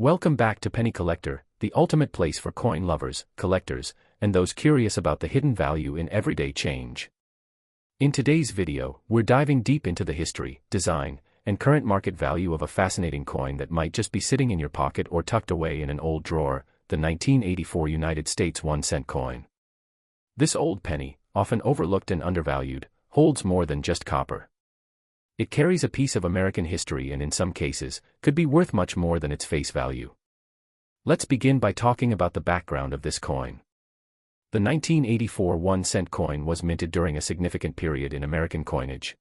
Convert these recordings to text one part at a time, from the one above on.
Welcome back to Penny Collector, the ultimate place for coin lovers, collectors, and those curious about the hidden value in everyday change. In today's video, we're diving deep into the history, design, and current market value of a fascinating coin that might just be sitting in your pocket or tucked away in an old drawer, the 1984 United States 1-cent coin. This old penny, often overlooked and undervalued, holds more than just copper. It carries a piece of American history and in some cases, could be worth much more than its face value. Let's begin by talking about the background of this coin. The 1984 1-cent coin was minted during a significant period in American coinage.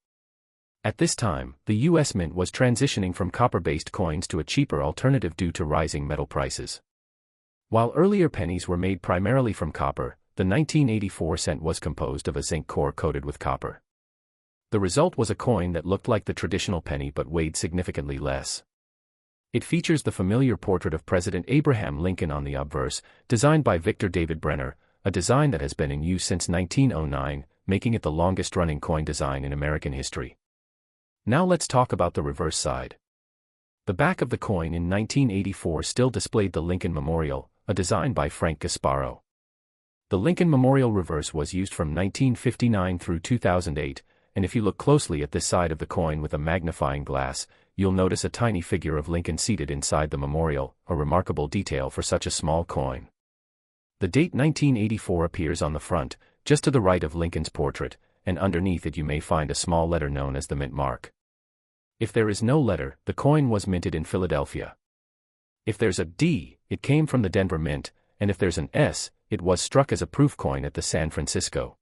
At this time, the U.S. Mint was transitioning from copper-based coins to a cheaper alternative due to rising metal prices. While earlier pennies were made primarily from copper, the 1984 cent was composed of a zinc core coated with copper. The result was a coin that looked like the traditional penny but weighed significantly less. It features the familiar portrait of President Abraham Lincoln on the obverse, designed by Victor David Brenner, a design that has been in use since 1909, making it the longest-running coin design in American history. Now let's talk about the reverse side. The back of the coin in 1984 still displayed the Lincoln Memorial, a design by Frank Gasparo. The Lincoln Memorial reverse was used from 1959 through 2008, and if you look closely at this side of the coin with a magnifying glass, you'll notice a tiny figure of Lincoln seated inside the memorial, a remarkable detail for such a small coin. The date 1984 appears on the front, just to the right of Lincoln's portrait, and underneath it you may find a small letter known as the mint mark. If there is no letter, the coin was minted in Philadelphia. If there's a D, it came from the Denver Mint, and if there's an S, it was struck as a proof coin at the San Francisco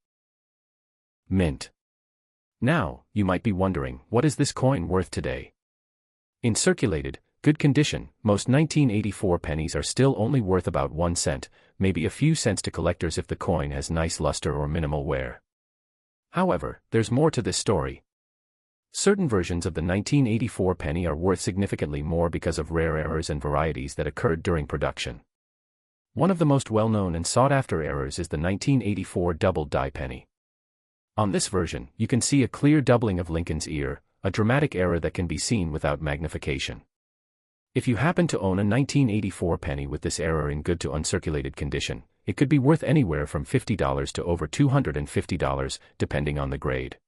Mint. Now, you might be wondering, what is this coin worth today? In circulated, good condition, most 1984 pennies are still only worth about 1 cent, maybe a few cents to collectors if the coin has nice luster or minimal wear. However, there's more to this story. Certain versions of the 1984 penny are worth significantly more because of rare errors and varieties that occurred during production. One of the most well-known and sought-after errors is the 1984 double-die penny. On this version, you can see a clear doubling of Lincoln's ear, a dramatic error that can be seen without magnification. If you happen to own a 1984 penny with this error in good to uncirculated condition, it could be worth anywhere from $50 to over $250, depending on the grade.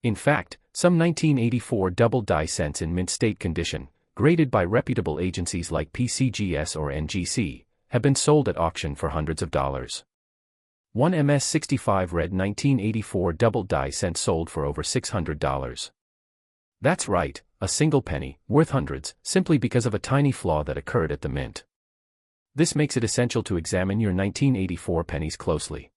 In fact, some 1984 double-die cents in mint state condition, graded by reputable agencies like PCGS or NGC, have been sold at auction for hundreds of dollars. One MS-65 red 1984 double-die cent sold for over $600. That's right, a single penny, worth hundreds, simply because of a tiny flaw that occurred at the mint. This makes it essential to examine your 1984 pennies closely.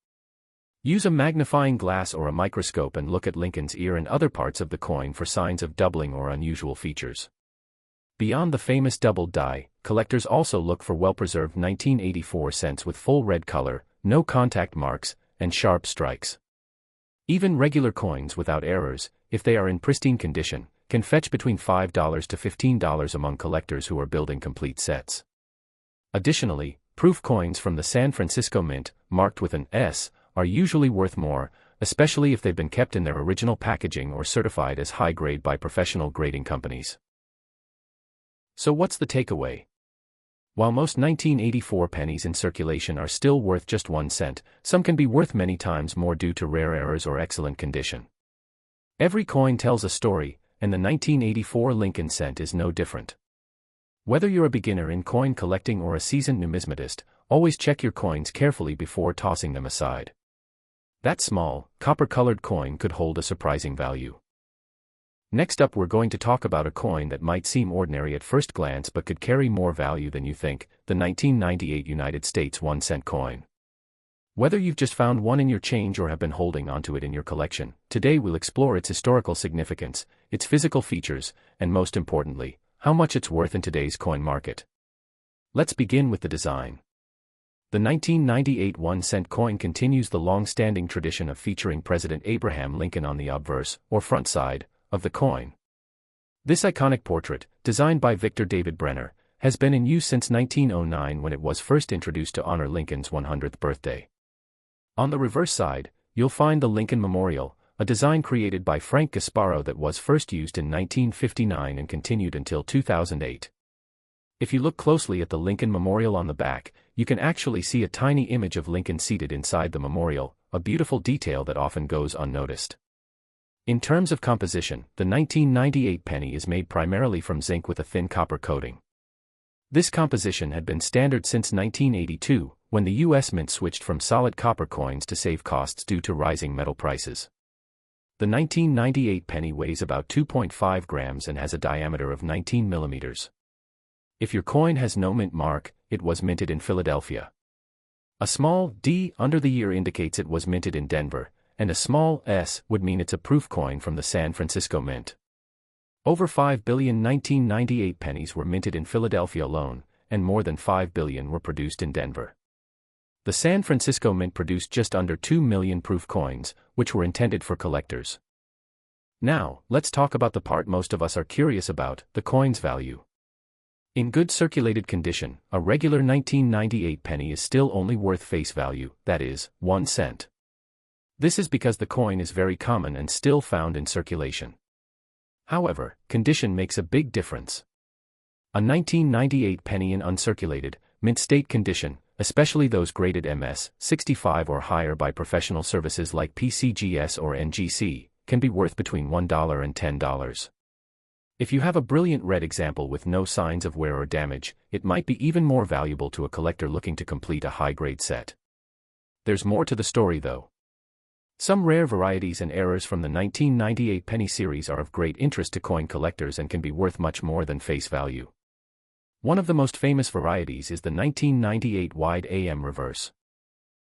Use a magnifying glass or a microscope and look at Lincoln's ear and other parts of the coin for signs of doubling or unusual features. Beyond the famous double die, collectors also look for well-preserved 1984 cents with full red color, no contact marks, and sharp strikes. Even regular coins without errors, if they are in pristine condition, can fetch between $5 to $15 among collectors who are building complete sets. Additionally, proof coins from the San Francisco Mint, marked with an S, are usually worth more, especially if they've been kept in their original packaging or certified as high grade by professional grading companies. So what's the takeaway? While most 1984 pennies in circulation are still worth just 1 cent, some can be worth many times more due to rare errors or excellent condition. Every coin tells a story, and the 1984 Lincoln cent is no different. Whether you're a beginner in coin collecting or a seasoned numismatist, always check your coins carefully before tossing them aside. That small, copper-colored coin could hold a surprising value. Next up, we're going to talk about a coin that might seem ordinary at first glance but could carry more value than you think, the 1998 United States 1-cent coin. Whether you've just found one in your change or have been holding onto it in your collection, today we'll explore its historical significance, its physical features, and most importantly, how much it's worth in today's coin market. Let's begin with the design. The 1998 1-cent coin continues the long-standing tradition of featuring President Abraham Lincoln on the obverse, or front side, of the coin. This iconic portrait, designed by Victor David Brenner, has been in use since 1909 when it was first introduced to honor Lincoln's 100th birthday. On the reverse side, you'll find the Lincoln Memorial, a design created by Frank Gasparo that was first used in 1959 and continued until 2008. If you look closely at the Lincoln Memorial on the back, you can actually see a tiny image of Lincoln seated inside the memorial, a beautiful detail that often goes unnoticed. In terms of composition, the 1998 penny is made primarily from zinc with a thin copper coating. This composition had been standard since 1982, when the U.S. Mint switched from solid copper coins to save costs due to rising metal prices. The 1998 penny weighs about 2.5 grams and has a diameter of 19 millimeters. If your coin has no mint mark, it was minted in Philadelphia. A small D under the year indicates it was minted in Denver, and a small S would mean it's a proof coin from the San Francisco Mint. Over 5 billion 1998 pennies were minted in Philadelphia alone, and more than 5 billion were produced in Denver. The San Francisco Mint produced just under 2 million proof coins, which were intended for collectors. Now, let's talk about the part most of us are curious about, the coin's value. In good circulated condition, a regular 1998 penny is still only worth face value, that is, 1 cent. This is because the coin is very common and still found in circulation. However, condition makes a big difference. A 1998 penny in uncirculated, mint state condition, especially those graded MS 65 or higher by professional services like PCGS or NGC, can be worth between $1 and $10. If you have a brilliant red example with no signs of wear or damage, it might be even more valuable to a collector looking to complete a high-grade set. There's more to the story though. Some rare varieties and errors from the 1998 penny series are of great interest to coin collectors and can be worth much more than face value. One of the most famous varieties is the 1998 wide AM reverse.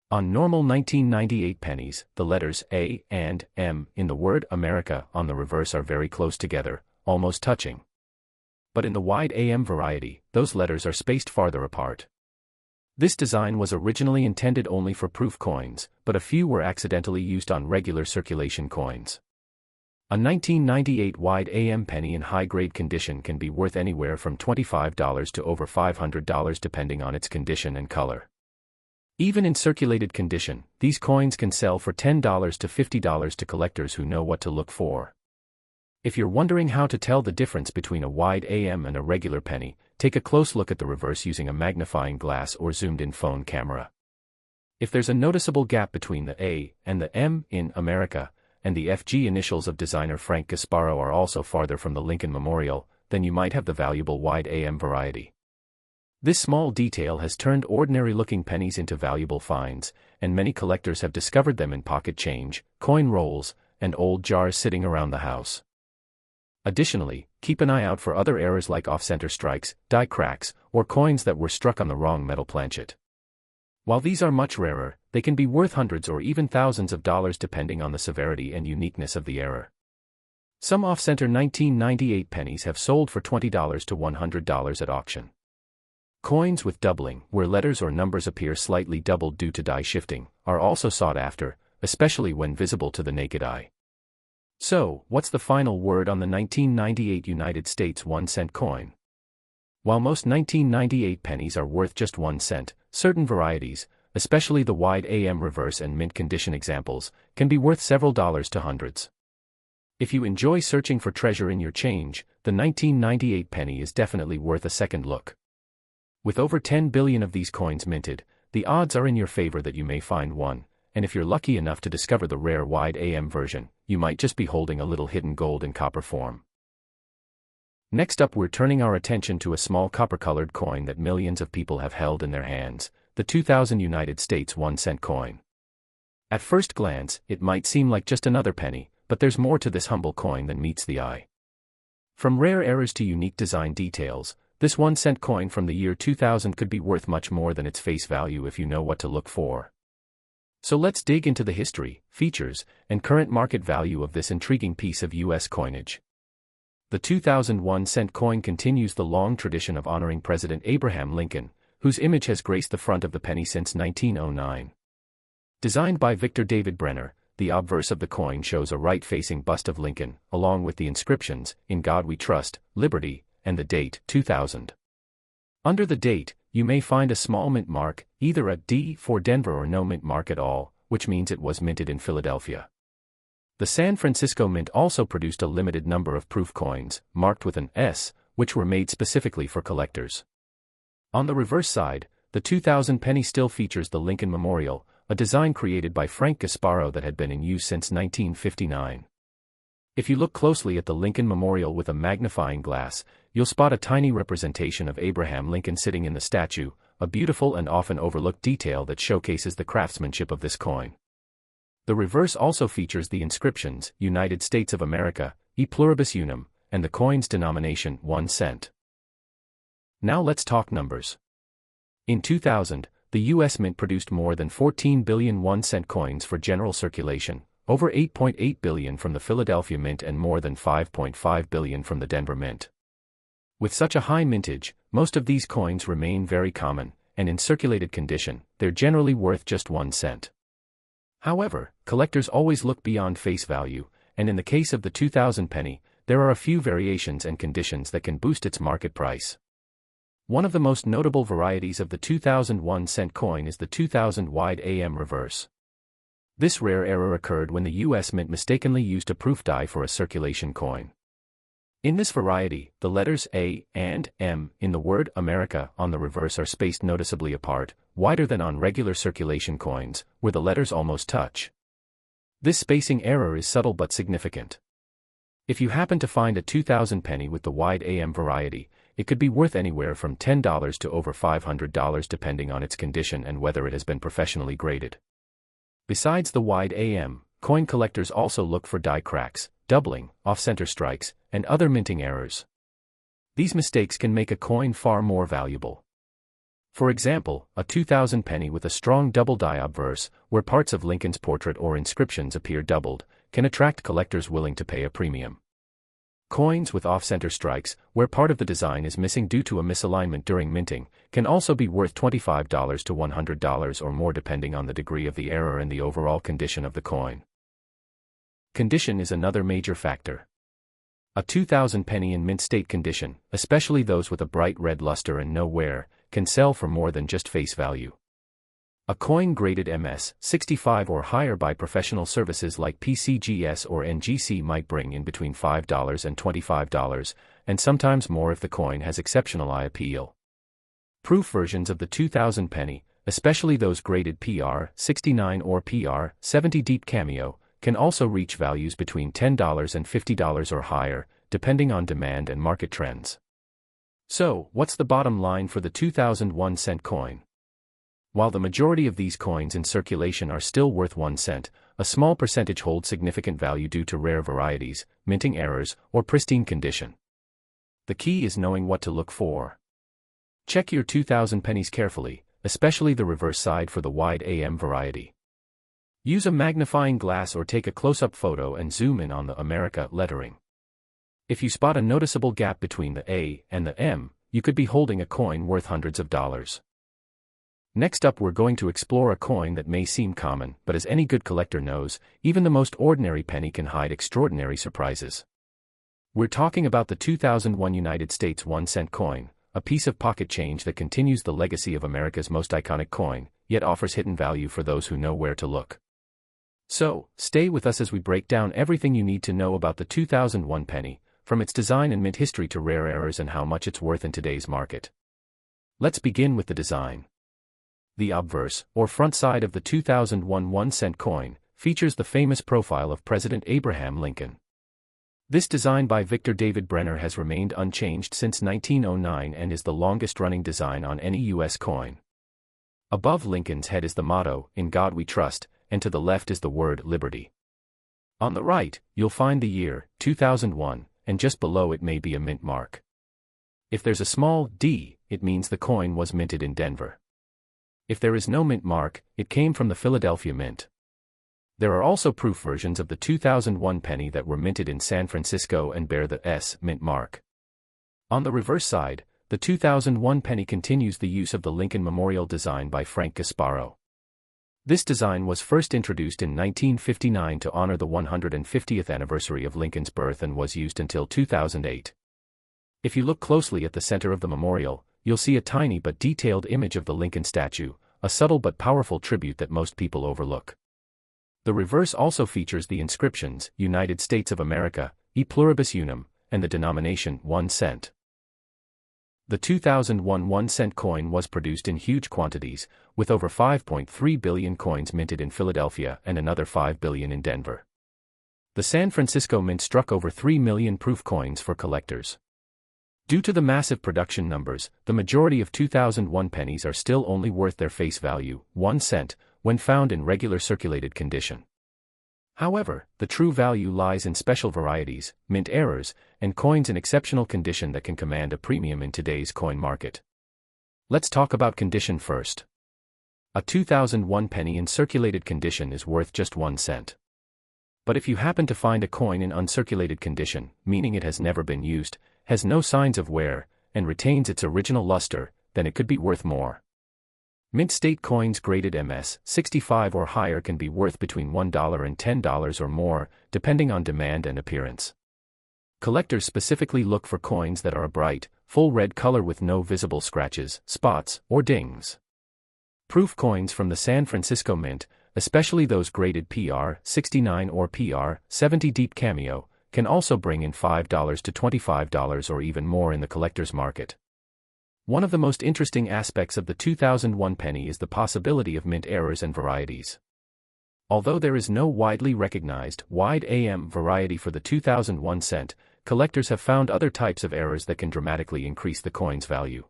On normal 1998 pennies, the letters A and M in the word America on the reverse are very close together, almost touching. But in the wide AM variety, those letters are spaced farther apart. This design was originally intended only for proof coins, but a few were accidentally used on regular circulation coins. A 1998 wide AM penny in high-grade condition can be worth anywhere from $25 to over $500 depending on its condition and color. Even in circulated condition, these coins can sell for $10 to $50 to collectors who know what to look for. If you're wondering how to tell the difference between a wide AM and a regular penny, take a close look at the reverse using a magnifying glass or zoomed-in phone camera. If there's a noticeable gap between the A and the M in America, and the FG initials of designer Frank Gasparo are also farther from the Lincoln Memorial, then you might have the valuable wide AM variety. This small detail has turned ordinary-looking pennies into valuable finds, and many collectors have discovered them in pocket change, coin rolls, and old jars sitting around the house. Additionally, keep an eye out for other errors like off-center strikes, die cracks, or coins that were struck on the wrong metal planchet. While these are much rarer, they can be worth hundreds or even thousands of dollars depending on the severity and uniqueness of the error. Some off-center 1998 pennies have sold for $20 to $100 at auction. Coins with doubling, where letters or numbers appear slightly doubled due to die shifting, are also sought after, especially when visible to the naked eye. So, what's the final word on the 1998 United States 1-cent coin? While most 1998 pennies are worth just 1 cent, certain varieties, especially the wide AM reverse and mint condition examples, can be worth several dollars to hundreds. If you enjoy searching for treasure in your change, the 1998 penny is definitely worth a second look. With over 10 billion of these coins minted, the odds are in your favor that you may find one, and if you're lucky enough to discover the rare wide AM version, you might just be holding a little hidden gold in copper form. Next up, we're turning our attention to a small copper-colored coin that millions of people have held in their hands, the 2000 United States 1-cent coin. At first glance, it might seem like just another penny, but there's more to this humble coin than meets the eye. From rare errors to unique design details, this 1-cent coin from the year 2000 could be worth much more than its face value if you know what to look for. So let's dig into the history, features, and current market value of this intriguing piece of U.S. coinage. The 2001 cent coin continues the long tradition of honoring President Abraham Lincoln, whose image has graced the front of the penny since 1909. Designed by Victor David Brenner, the obverse of the coin shows a right-facing bust of Lincoln, along with the inscriptions, "In God We Trust," "Liberty," and the date, 2000. Under the date, you may find a small mint mark, either a D for Denver or no mint mark at all, which means it was minted in Philadelphia. The San Francisco Mint also produced a limited number of proof coins, marked with an S, which were made specifically for collectors. On the reverse side, the 2000 penny still features the Lincoln Memorial, a design created by Frank Gasparo that had been in use since 1959. If you look closely at the Lincoln Memorial with a magnifying glass, you'll spot a tiny representation of Abraham Lincoln sitting in the statue, a beautiful and often overlooked detail that showcases the craftsmanship of this coin. The reverse also features the inscriptions, United States of America, E pluribus unum, and the coin's denomination, 1 cent. Now let's talk numbers. In 2000, the U.S. Mint produced more than 14 billion 1-cent coins for general circulation, over 8.8 billion from the Philadelphia Mint and more than 5.5 billion from the Denver Mint. With such a high mintage, most of these coins remain very common, and in circulated condition, they're generally worth just 1 cent. However, collectors always look beyond face value, and in the case of the 2000 penny, there are a few variations and conditions that can boost its market price. One of the most notable varieties of the 2001 cent coin is the 2000 wide AM reverse. This rare error occurred when the U.S. Mint mistakenly used a proof die for a circulation coin. In this variety, the letters A and M in the word America on the reverse are spaced noticeably apart, wider than on regular circulation coins, where the letters almost touch. This spacing error is subtle but significant. If you happen to find a 2000 penny with the wide AM variety, it could be worth anywhere from $10 to over $500 depending on its condition and whether it has been professionally graded. Besides the wide AM, coin collectors also look for die cracks, doubling, off-center strikes, and other minting errors. These mistakes can make a coin far more valuable. For example, a 2000 penny with a strong double die obverse, where parts of Lincoln's portrait or inscriptions appear doubled, can attract collectors willing to pay a premium. Coins with off-center strikes, where part of the design is missing due to a misalignment during minting, can also be worth $25 to $100 or more depending on the degree of the error and the overall condition of the coin. Condition is another major factor. A 2000 penny in mint state condition, especially those with a bright red luster and no wear, can sell for more than just face value. A coin graded MS 65 or higher by professional services like PCGS or NGC might bring in between $5 and $25, and sometimes more if the coin has exceptional eye appeal. Proof versions of the 2000 penny, especially those graded PR 69 or PR 70 deep cameo, can also reach values between $10 and $50 or higher, depending on demand and market trends. So, what's the bottom line for the 2001 cent coin? While the majority of these coins in circulation are still worth 1 cent, a small percentage hold significant value due to rare varieties, minting errors, or pristine condition. The key is knowing what to look for. Check your 2000 pennies carefully, especially the reverse side for the wide AM variety. Use a magnifying glass or take a close-up photo and zoom in on the America lettering. If you spot a noticeable gap between the A and the M, you could be holding a coin worth hundreds of dollars. Next up, we're going to explore a coin that may seem common, but as any good collector knows, even the most ordinary penny can hide extraordinary surprises. We're talking about the 2001 United States 1 cent coin, a piece of pocket change that continues the legacy of America's most iconic coin, yet offers hidden value for those who know where to look. So, stay with us as we break down everything you need to know about the 2001 penny, from its design and mint history to rare errors and how much it's worth in today's market. Let's begin with the design. The obverse, or front side of the 2001 1-cent coin, features the famous profile of President Abraham Lincoln. This design by Victor David Brenner has remained unchanged since 1909 and is the longest-running design on any U.S. coin. Above Lincoln's head is the motto, "In God We Trust," and to the left is the word "Liberty." On the right, you'll find the year, 2001, and just below it may be a mint mark. If there's a small d, it means the coin was minted in Denver. If there is no mint mark, it came from the Philadelphia Mint. There are also proof versions of the 2001 penny that were minted in San Francisco and bear the S mint mark. On the reverse side, the 2001 penny continues the use of the Lincoln Memorial design by Frank Gasparo. This design was first introduced in 1959 to honor the 150th anniversary of Lincoln's birth and was used until 2008. If you look closely at the center of the memorial, you'll see a tiny but detailed image of the Lincoln statue, a subtle but powerful tribute that most people overlook. The reverse also features the inscriptions, United States of America, E pluribus unum, and the denomination 1 cent. The 2001 1-cent coin was produced in huge quantities, with over 5.3 billion coins minted in Philadelphia and another 5 billion in Denver. The San Francisco Mint struck over 3 million proof coins for collectors. Due to the massive production numbers, the majority of 2001 pennies are still only worth their face value, 1 cent, when found in regular circulated condition. However, the true value lies in special varieties, mint errors, and coins in exceptional condition that can command a premium in today's coin market. Let's talk about condition first. A 2001 penny in circulated condition is worth just 1 cent. But if you happen to find a coin in uncirculated condition, meaning it has never been used, has no signs of wear, and retains its original luster, then it could be worth more. Mint state coins graded MS 65 or higher can be worth between $1 and $10 or more, depending on demand and appearance. Collectors specifically look for coins that are a bright, full red color with no visible scratches, spots, or dings. Proof coins from the San Francisco Mint, especially those graded PR 69 or PR 70 deep cameo, can also bring in $5 to $25 or even more in the collector's market. One of the most interesting aspects of the 2001 penny is the possibility of mint errors and varieties. Although there is no widely recognized wide AM variety for the 2001 cent, collectors have found other types of errors that can dramatically increase the coin's value.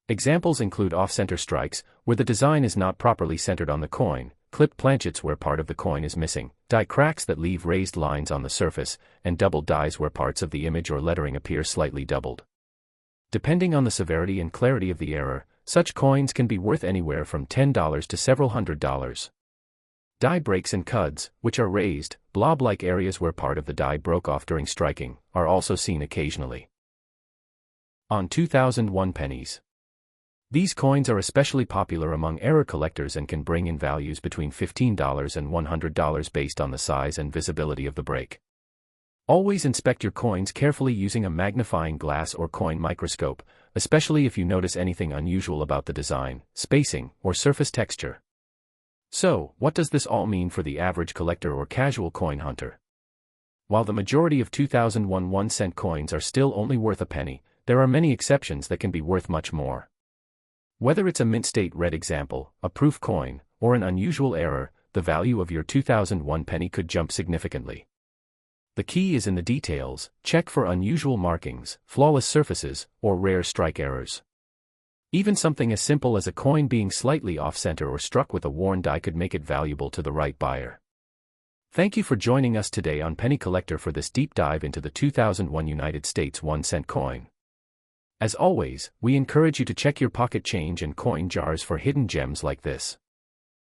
Examples include off-center strikes, where the design is not properly centered on the coin, clipped planchets where part of the coin is missing, die cracks that leave raised lines on the surface, and doubled dies where parts of the image or lettering appear slightly doubled. Depending on the severity and clarity of the error, such coins can be worth anywhere from $10 to several $100s. Die breaks and cuds, which are raised, blob-like areas where part of the die broke off during striking, are also seen occasionally. On 2001 pennies. These coins are especially popular among error collectors and can bring in values between $15 and $100 based on the size and visibility of the break. Always inspect your coins carefully using a magnifying glass or coin microscope, especially if you notice anything unusual about the design, spacing, or surface texture. So, what does this all mean for the average collector or casual coin hunter? While the majority of 2001 1-cent coins are still only worth a penny, there are many exceptions that can be worth much more. Whether it's a mint state red example, a proof coin, or an unusual error, the value of your 2001 penny could jump significantly. The key is in the details. Check for unusual markings, flawless surfaces, or rare strike errors. Even something as simple as a coin being slightly off-center or struck with a worn die could make it valuable to the right buyer. Thank you for joining us today on Penny Collector for this deep dive into the 2001 United States 1-cent coin. As always, we encourage you to check your pocket change and coin jars for hidden gems like this.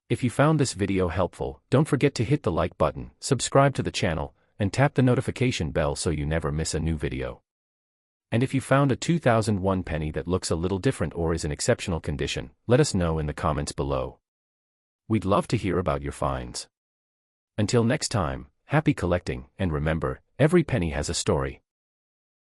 If you found this video helpful, don't forget to hit the like button, subscribe to the channel, and tap the notification bell so you never miss a new video. And if you found a 2001 penny that looks a little different or is in exceptional condition, let us know in the comments below. We'd love to hear about your finds. Until next time, happy collecting, and remember, every penny has a story.